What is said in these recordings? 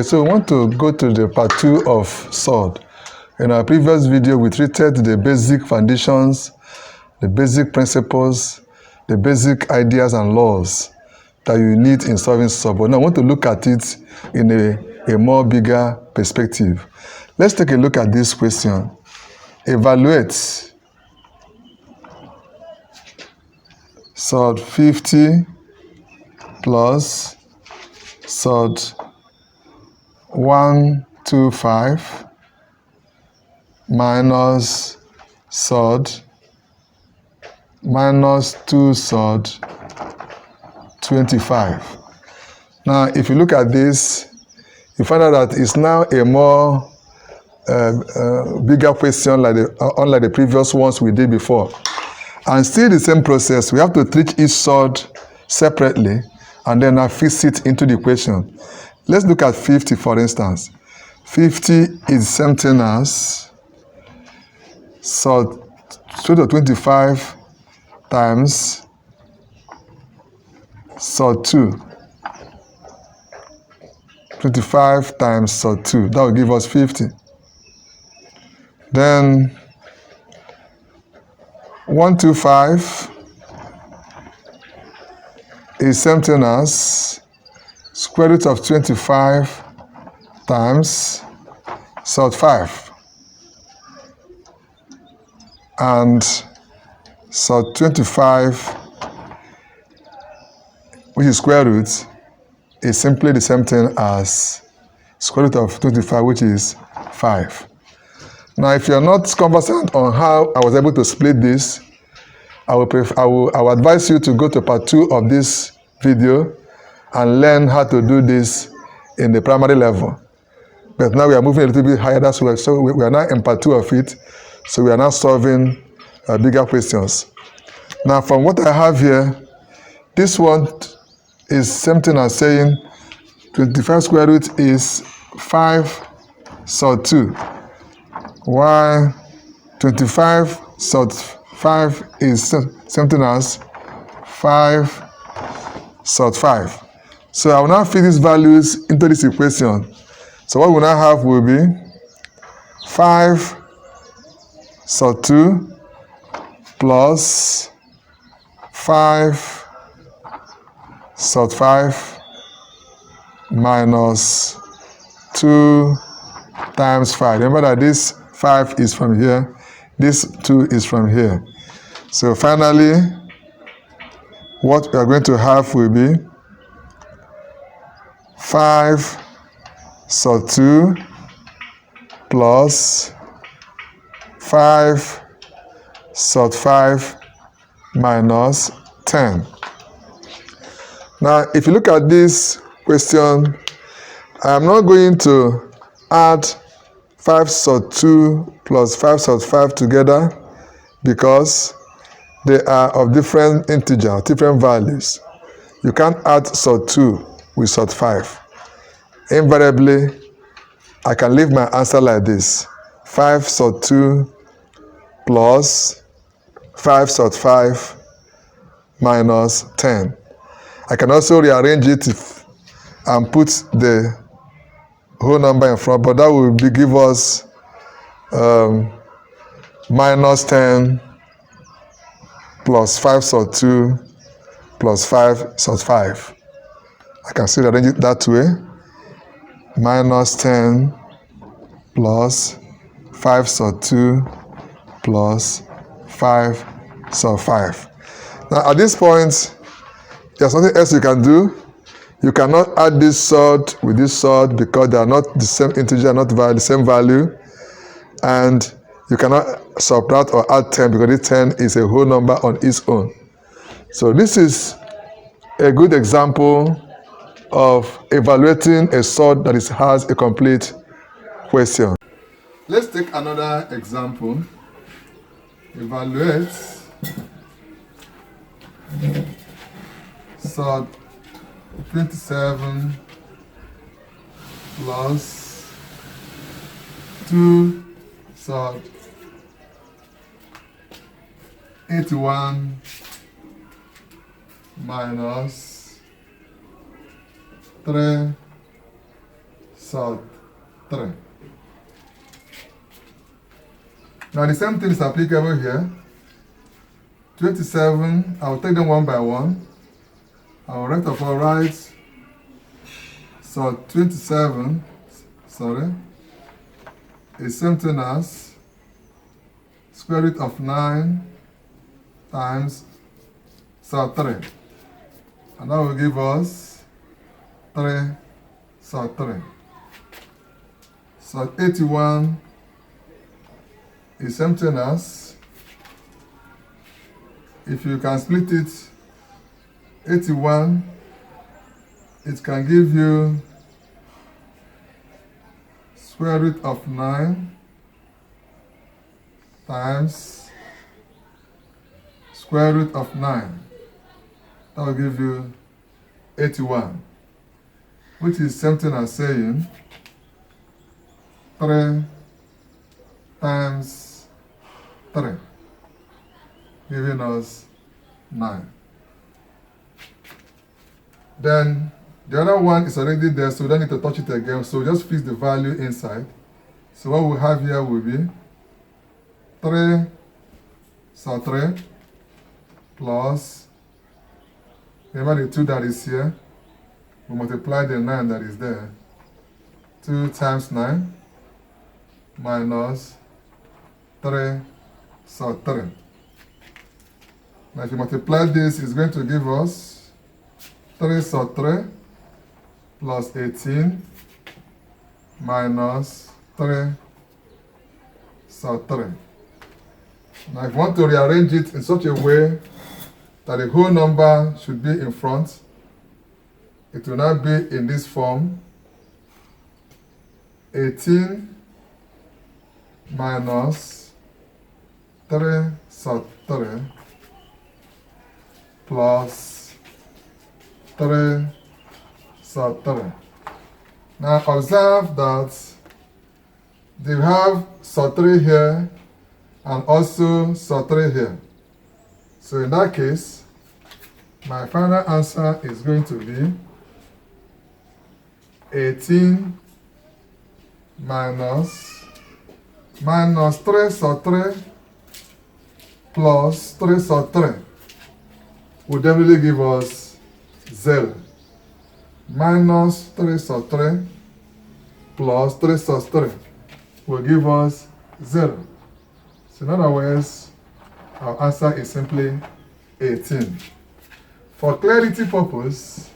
So we want to go to the part 2 of SORT. In our previous video, we treated the basic foundations, the basic principles, the basic ideas and laws that you need in solving SORT. But now I want to look at it in a more bigger perspective. Let's take a look at this question. Evaluate SORT 50 plus SORT 125 minus SORT minus 2 SORT 25. Now, if you look at this, you find out that it's now a more bigger question, unlike the previous ones we did before. And still the same process. We have to treat each SORT separately and then fix it into the equation. Let's look at 50, for instance. 50 is something as SORT 25 times SORT 2. 25 times SORT 2. That will give us 50. Then 125 is something as square root of 25 times SORT 5. And SORT 25, which is square root, is simply the same thing as square root of 25, which is 5. Now, if you're not conversant on how I was able to split this, I will advise you to go to part 2 of this video and learn how to do this in the primary level. But now we are moving a little bit higher, that's why. So we are now in part 2 of it. So we are now solving bigger questions. Now, from what I have here, this one is something as saying 25 square root is 5 SORT 2. While 25 SORT 5 is something as 5 SORT 5. So I will now feed these values into this equation. So what we now have will be 5 SORT 2 plus 5 SORT 5 minus 2 times 5. Remember that this 5 is from here, this 2 is from here. So finally, what we are going to have will be 5 SORT 2 plus 5 SORT 5 minus 10. Now, if you look at this question, I am not going to add 5 SORT 2 plus 5 SORT 5 together because they are of different integers, different values. You can't add SORT 2 with SORT 5. Invariably, I can leave my answer like this. 5 SORT 2 plus 5 SORT 5 minus 10. I can also rearrange it and put the whole number in front, but that will give us minus 10 plus 5 SORT 2 plus 5 SORT 5. I can still arrange it that way. Minus 10 plus 5 SORT 2 plus 5 SORT 5. Now at this point, there's nothing else you can do. You cannot add this SORT with this SORT because they are not the same integer, not the same value. And you cannot subtract or add 10 because this 10 is a whole number on its own. So this is a good example of evaluating a SORT that has a complete question. Let's take another example. Evaluate SORT 27 plus 2 SORT 81 minus 3 sub 3. Now the same thing is applicable here. 27, I'll take them one by one. I'll right of all write sub 27, is same thing as square root of 9 times sub 3. And that will give us 3 sub 3. So 81 is same thing as, if you can split it, 81, it can give you square root of 9 times square root of 9. That will give you 81, which is something as saying 3 times 3, giving us 9. Then the other one is already there, so we don't need to touch it again. So just fix the value inside. So what we have here will be 3 sub 3 plus, remember the 2 that is here, we multiply the 9 that is there. 2 times 9 minus 3 sub 3. Now if you multiply this, it's going to give us 3 sub 3 plus 18 minus 3 sub 3. Now if you want to rearrange it in such a way that the whole number should be in front, it will now be in this form: 18 minus 3 sub 3 plus 3 sub 3. Now observe that they have sub 3 here and also sub 3 here. So in that case, my final answer is going to be 18 minus 3 sub 3 plus 3 sub 3 will definitely give us 0. Minus 3 sub 3 plus 3 sub 3 will give us 0. So in other words, our answer is simply 18. For clarity purpose,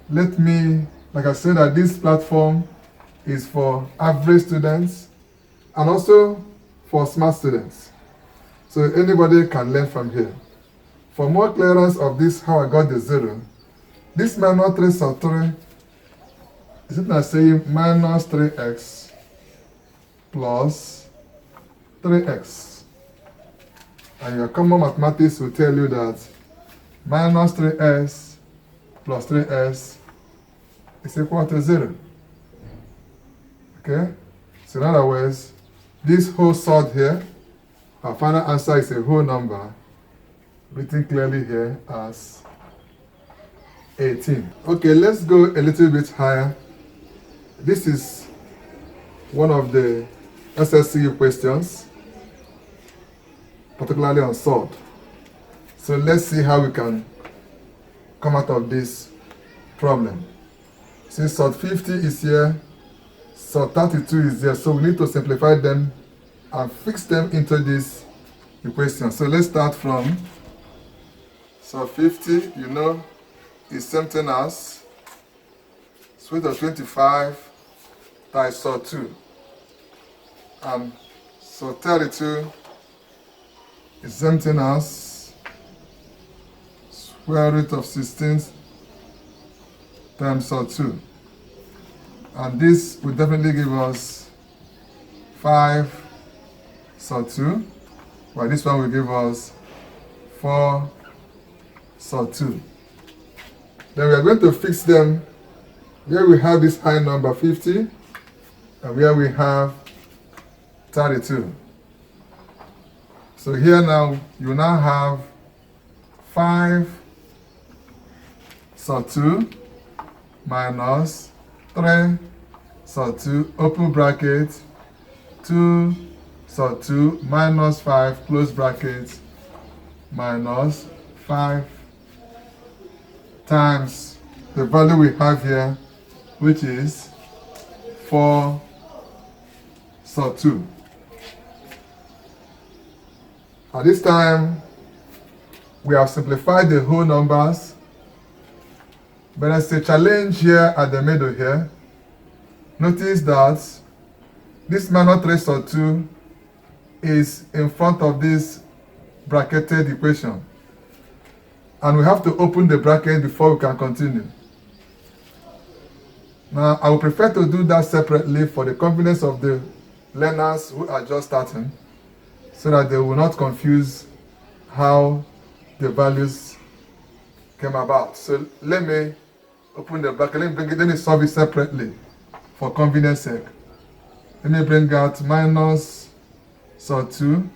let me, like I said, that this platform is for average students and also for smart students. So anybody can learn from here. For more clearance of this, how I got the 0, this minus 3 sub 3 is it like saying minus 3x plus 3x. And your common mathematics will tell you that minus 3s plus 3s is equal to 0. Okay? So in other words, this whole sort here, our final answer is a whole number, written clearly here as 18. Okay, let's go a little bit higher. This is one of the SSCU questions, particularly on sort. So let's see how we can come out of this problem. Since sort 50 is here, sort 32 is there, so we need to simplify them and fix them into this equation. So let's start from sort 50, you know, is something as square root of 25 times sort 2. And sort 32 is something as square root of 16 times sort 2. And this will definitely give us 5 sort 2, while this one will give us 4 sort 2. Then we are going to fix them where we have this high number 50 and where we have 32. So here now, you now have 5 sort 2 minus 3 sub 2, open bracket, 2 sub 2 minus 5, close bracket, minus 5 times the value we have here, which is 4 sub 2. At this time, we have simplified the whole numbers, but there's a challenge here at the middle here. Notice that this minus 3 sub 2 is in front of this bracketed equation, and we have to open the bracket before we can continue. Now, I would prefer to do that separately for the convenience of the learners who are just starting, so that they will not confuse how the values came about. So let me open the bracket. Let me solve it separately for convenience sake. Let me bring out minus sub 2,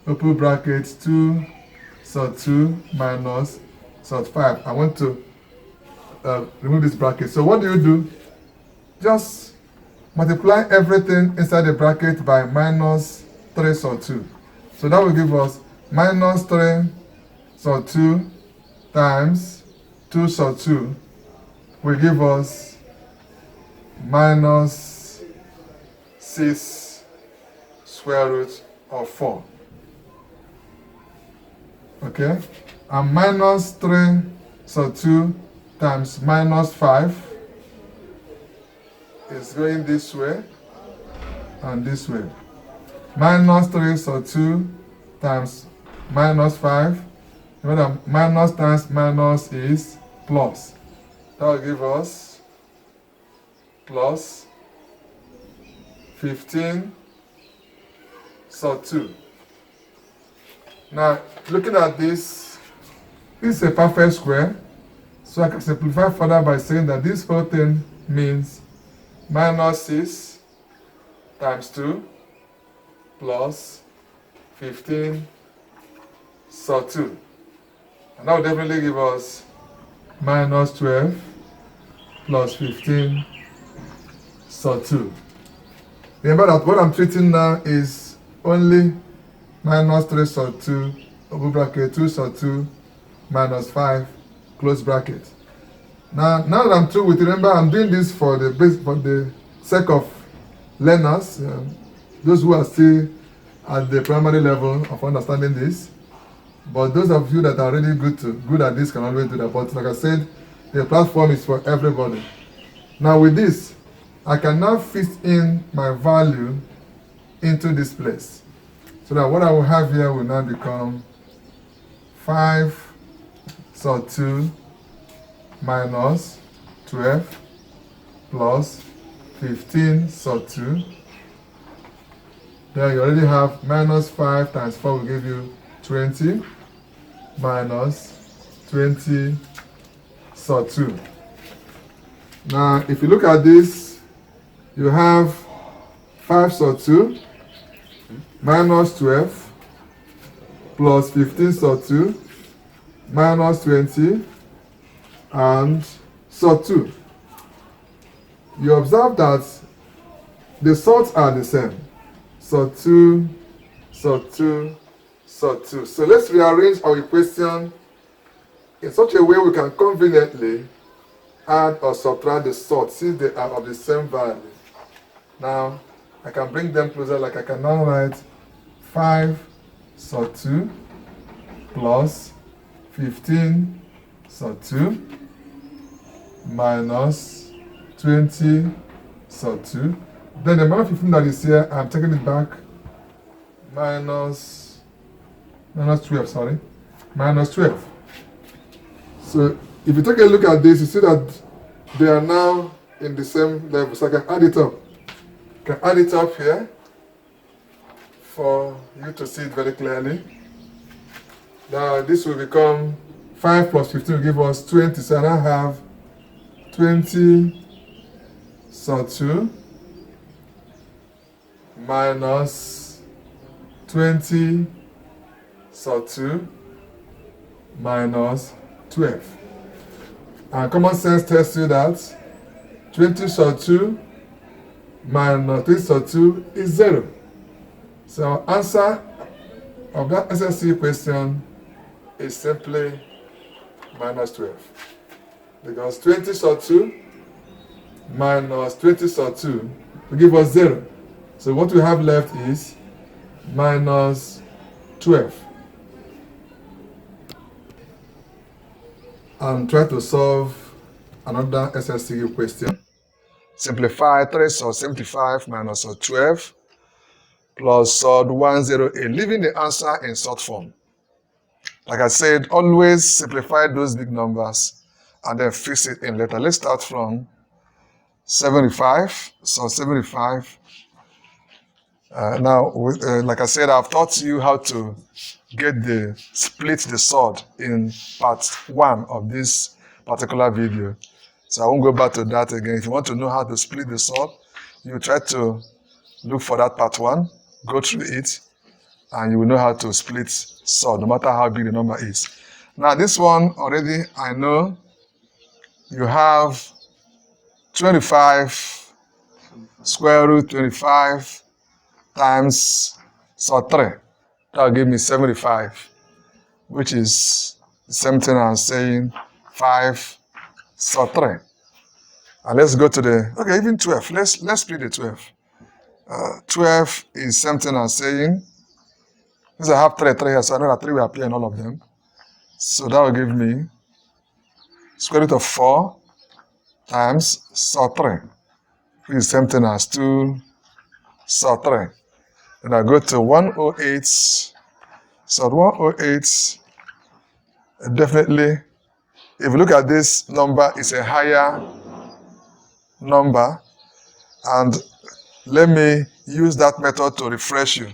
open bracket, 2 sub 2 minus sub 5. I want to remove this bracket. So what do? Just multiply everything inside the bracket by minus 3 sub 2. So that will give us minus 3 sub 2 times 2 sub 2 will give us minus 6 square root of 4. Okay? And minus 3 sub 2 times minus 5 is going this way and this way. Minus 3 sub 2 times minus 5. Remember that minus times minus is plus. That will give us plus 15 sub 2. Now, looking at this is a perfect square. So I can simplify further by saying that this whole thing means minus 6 times 2 plus 15 sub 2. And that will definitely give us minus 12 plus 15 sub 2. Remember that what I'm treating now is only minus 3 sub 2, open bracket, 2 sub 2, minus 5, close bracket. Now that I'm through with it, remember I'm doing this for the sake of learners, those who are still at the primary level of understanding this. But those of you that are really good at this can always do that. But like I said, the platform is for everybody. Now with this, I can now fit in my value into this place. So that what I will have here will now become 5 sub 2 minus 12 plus 15 sub 2. Then you already have minus 5 times 4 will give you 20 minus 20 sub 2. Now, if you look at this, you have 5 sub 2 minus 12 plus 15 sub 2 minus 20 and sub 2. You observe that the sorts are the same. Sub 2, sub 2, sub 2. So let's rearrange our equation in such a way we can conveniently add or subtract the sorts since they are of the same value. Now, I can bring them closer, like I can now write 5 sub 2 plus 15 sub 2 minus 20 sub 2. Then the minus 15 that is here, I'm taking it back, minus 12, minus 12. So if you take a look at this, you see that they are now in the same level. So I can add it up. I can add it up here for you to see it very clearly. Now this will become 5 plus 15 will give us 20. So I now have 20 sub 2 minus 20 sub 2 minus 12. And common sense tells you that 20 sub 2 minus 20 sub 2 is 0. So our answer of that SSC question is simply minus 12. Because 20 sub 2 minus 20 sub 2 will give us 0. So what we have left is minus 12. And try to solve another SSC question. Simplify 3 sub 75 minus sub 12 plus sub 108, leaving the answer in short form. Like I said, always simplify those big numbers and then fix it in letter. Let's start from 75. So 75. Like I said, I've taught you how to split the sword in part 1 of this particular video. So I won't go back to that again. If you want to know how to split the sword, you try to look for that part 1, go through it, and you will know how to split sword, no matter how big the number is. Now this one already, I know you have 25 square root 25 times sub 3. That will give me 75, which is the same thing as saying 5 sub 3. And let's go to even 12. Let's split the 12. 12 is something as saying, since I have 3 here, so I know that 3 will appear in all of them. So that will give me square root of 4 times sub 3, which is the same thing as 2 sub 3. And I go to 108. So 108, definitely, if you look at this number, it's a higher number. And let me use that method to refresh you.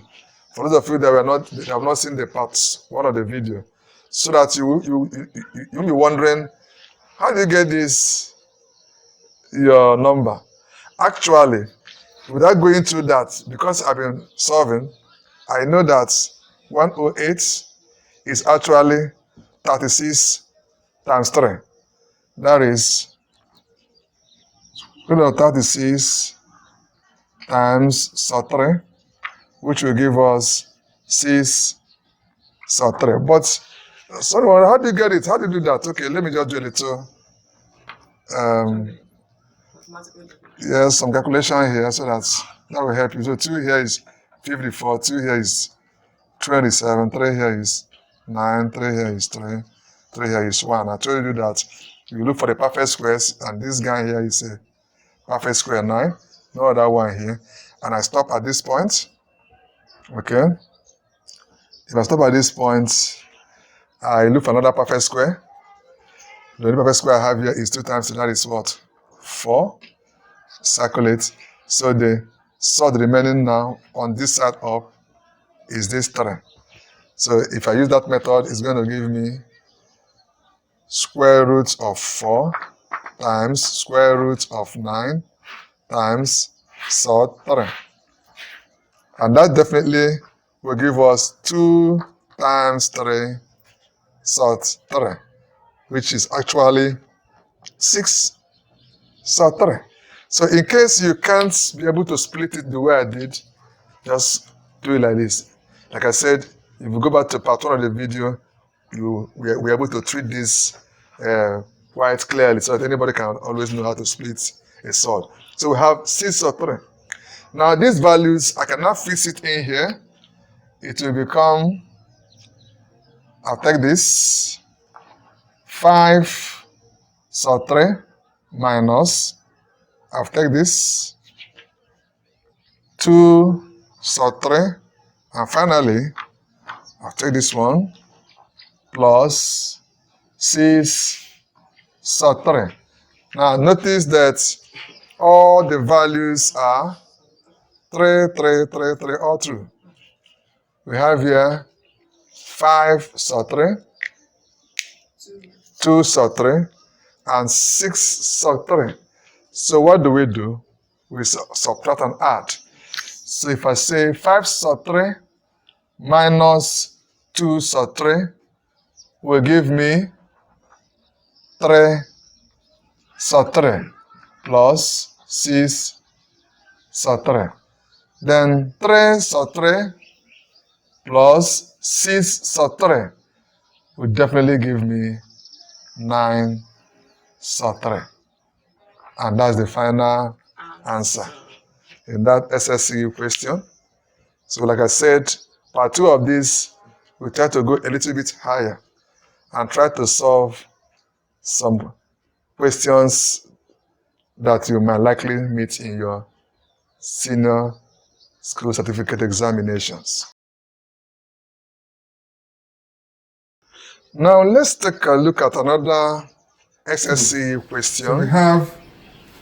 For those of you that have not seen the part 1 of the video, so that you'll be wondering, how do you get your number? Actually, without going through that, because I've been solving, I know that 108 is actually 36 times 3. That is 36 times sub 3, which will give us 6 sub 3. But, sorry, how do you get it? How do you do that? Okay, let me just do a little, some calculation here, so that will help you. So 2 here is 54, 2 here is 27, 3 here is 9, 3 here is 3, 3 here is 1. I told you that you look for the perfect squares, and this guy here is a perfect square 9, no other one here. And I stop at this point. Okay. If I stop at this point, I look for another perfect square. The only perfect square I have here is 2 times 2, that is what? 4. Circle it. So the sod remaining now on this side up is this 3. So if I use that method, it's going to give me square root of 4 times square root of 9 times sod 3. And that definitely will give us 2 times 3 sod 3, which is actually 6 sod 3. So in case you can't be able to split it the way I did, just do it like this. Like I said, if you go back to part 1 of the video, we're able to treat this quite clearly so that anybody can always know how to split a sword. So we have 6 sod 3. Now these values, I cannot fix it in here. It will become, I'll take this, 5 sod 3 minus, I'll take this, 2 sod 3, and finally, I'll take this one, plus 6 sod 3. Now notice that all the values are 3, 3, 3, 3, all through. We have here 5 sod 3, 2 sod 3, and 6 sod 3. So what do? We subtract and add. So if I say 5 sod 3 minus 2 sod 3 will give me 3 sod 3 plus 6 sub 3. Then 3 sub 3 plus 6 sub 3 will definitely give me 9 sub 3. And that's the final answer in that SSCU question. So like I said, part 2 of this, we try to go a little bit higher and try to solve some questions that you might likely meet in your senior school certificate examinations. Now let's take a look at another SSCU question. So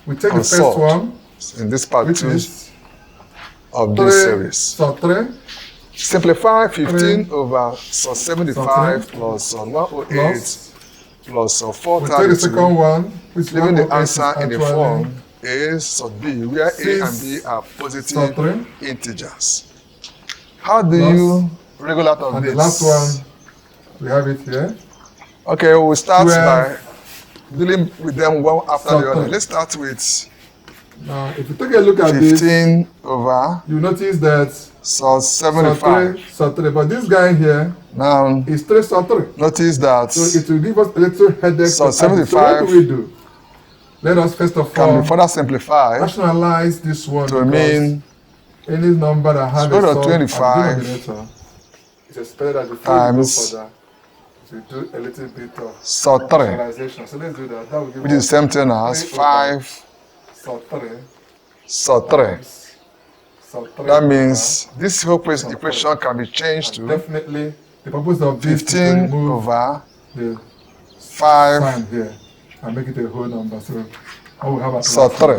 we take the first one in this part 2 of 3 this series. sub 3 Simplify 15 over sub 75 plus sub 108 plus sub 432. We take the second one, which leaving the answer in the form A sub B, where A and B are positive integers. How do you wriggle out of and this? The last one, we have it here. Okay, we'll start by dealing with them one after the other. Let's start with now, if you take a look at 15 over, you notice that sub 75. Sub 3, but this guy here now is 3 sub 3. Notice that. So it will give us a little headache. Sub 75. So what do we do? Let us first of all can be further simplified rationalize this one to mean any number that has square a root of 25 it's expected that the times to do a little bit of sub 3, rationalization. So let's do that. That will give which is the same thing as 5 sub 3. Sub 3. That means this whole equation can be changed to definitely the purpose of this 15 is to remove over the 5 sign here and make it a whole number. So we have a sub 3.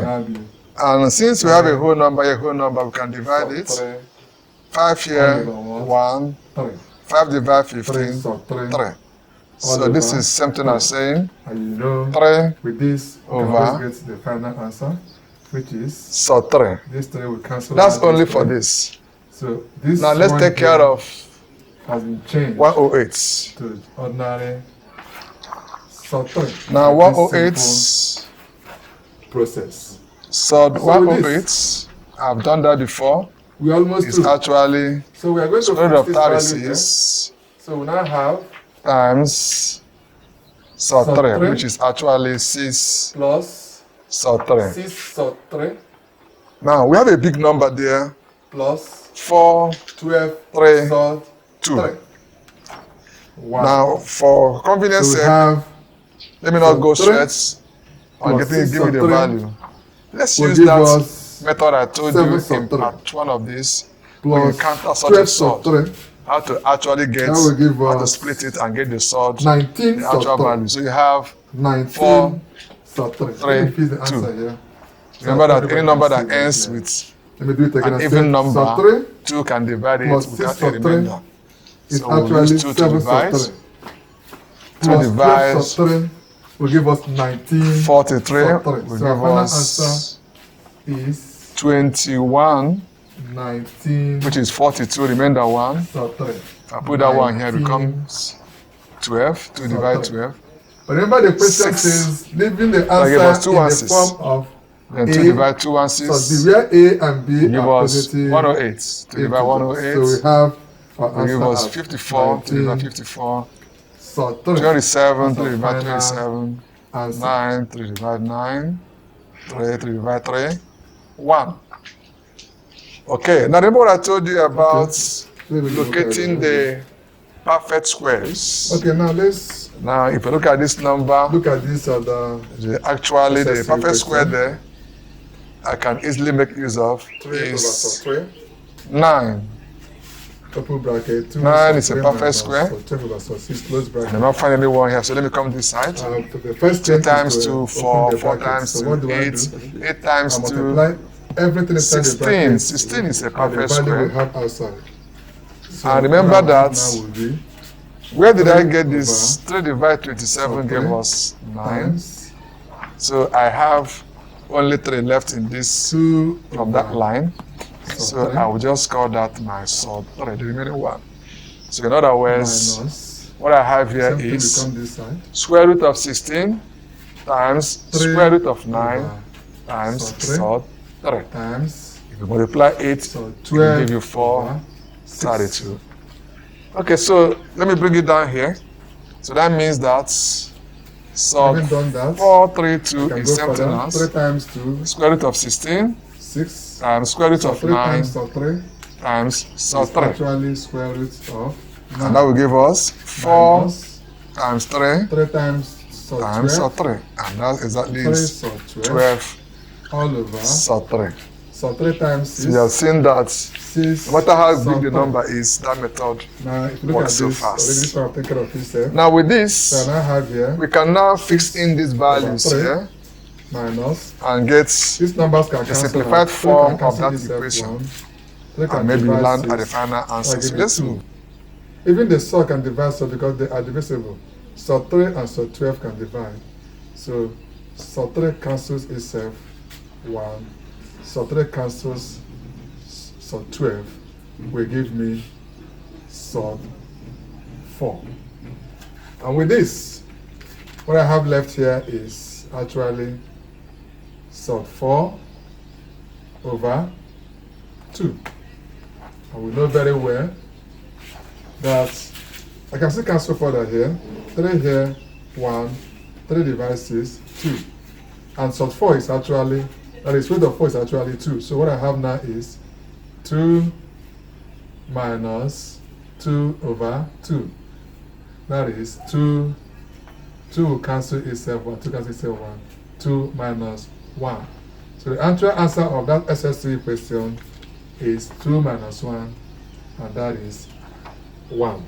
And since we have a whole number, we can divide it. 5 here, 1. 5 divided 15, 3. So this is something I'm saying. And you know, 3 with this, over we get the final answer, which is sub 3. This 3 will cancel. That's only for this. So this now let's take care of has been changed 108 to ordinary sub 3. Now 108 process. Sub 108, I've done that before. We almost it's actually so we are going to square root of 36. So we now have times sub 3, which is actually 6 plus sub 3. 6 sub 3. Now we have a big number there. Plus 4, 12, 3, sub 2. 3. Wow. Now for convenience sake, let me not go straight on give me the value. Let's use that method I told you in part 1 of this. When you counter such a sort, how to actually get, how to split it and get the sort, 19 the actual value. So you have 19 4, sub 3, 2. Remember that any number that ends with an even number, 2 can divide it without a remainder. So we'll use 2 to divide. 2 divides will give us 19. 43 will give us is 21, 19, which is 42, remainder 1. If I put that 1 here, it becomes 12, 2 divide 12. Remember the question says, leaving the answer in the form of then 2 divide 2 and 6. So where A and B give are us positive 108. 2 divide 108. So we have will give us 54, 2 divide 54. So 27, 3 divide 27. 9, 3 divide 9. 3, 3 divide 3. 1. Okay, now remember what I told you about locating the perfect squares. Okay, now let's. Now, if you look at this number, look at this actually the perfect square there, I can easily make use of is 9. Double bracket, 9 is a perfect square. I I'm not finding anyone here, so let me come this side. The first 2 times 2, 4, 4 times 2, 8, 8 times 2, everything 16. 16 is a perfect square. So and remember that, where did I get this? 3 divided 27 gave us 9. So I have only 3 left in this from that line. So I will just call that my sub 3, the remaining 1. So in other words, what I have here is square root of 16 times square root of 9 times sub 3 If you multiply 8, So it will give you 432. Okay, so let me bring it down here. So that means that having done that, 432 can is go something further. else. 3 times 2, Square root of 16 6. times square root So of 3 9 times so 3 times so is 3. actually square root of 9. And that will give us 4 minus times 3 3 times so times 12. so 3. And that exactly 3 is so 12 all over. so 3. So 3 times 6. So you have seen that 6. no matter how so big the 3. number is, that method Now, if you look works at so this, already this fast. one I've taken care of itself. Now with So I this, now have here we can now fix in these values 3 here minus. and get These numbers can a cancel simplified out. 3 form can of cancel that itself equation. 1. 3 can And maybe you divide land at the 6. final answer. I'll So give let's you 2. move. Even the sum can divide so because they are divisible. So 3 and so 12 can divide. So 3 cancels itself 1. So 3 cancels so 12 will give me so 4. And with this, what I have left here is actually so 4 over 2. And we know very well that I can still cancel further here. 3 here, 1, 3 divided 6, 2. And sub 4 is actually, that is, root of 4 is actually 2. So what I have now is 2 minus 2 over 2. That is 2 will cancel itself 1, 2 cancel itself 1, 2 minus 1. So the actual answer of that SSC question is 2 minus 1, and that is 1.